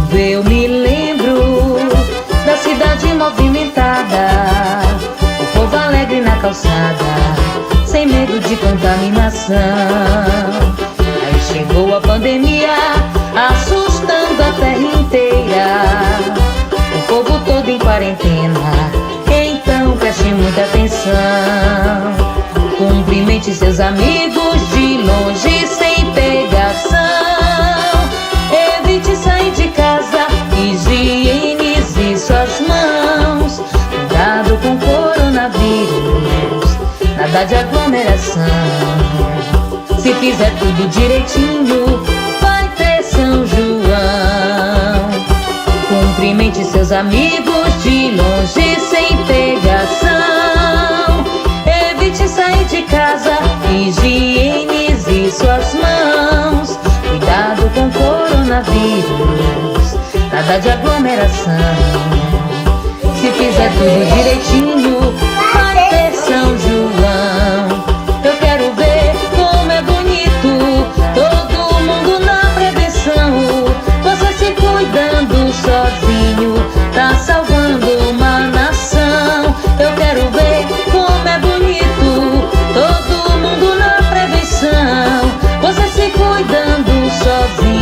chover eu me lembro da cidade movimentada, o povo alegre na calçada, sem medo de contaminação. Aí chegou a pandemia, assustando a terra inteira, o povo todo em quarentena. Então preste muita atenção, cumprimente seus amigos de longe sem pegação. Evite sair de casa, higienize suas mãos. Cuidado com o coronavírus, nada de aglomeração. Se fizer tudo direitinho, vai ter São João. Cumprimente seus amigos de longe sem pegação. Evite sair de casa, higienize suas mãos. Cuidado com o coronavírus, nada de aglomeração. Se fizer tudo direitinho, vai ter São João. Eu quero ver como é bonito, todo mundo na prevenção. Você se cuidando sozinho, tá salvando uma nação. Eu quero ver como é bonito, todo mundo na prevenção. Você se cuidando sozinho,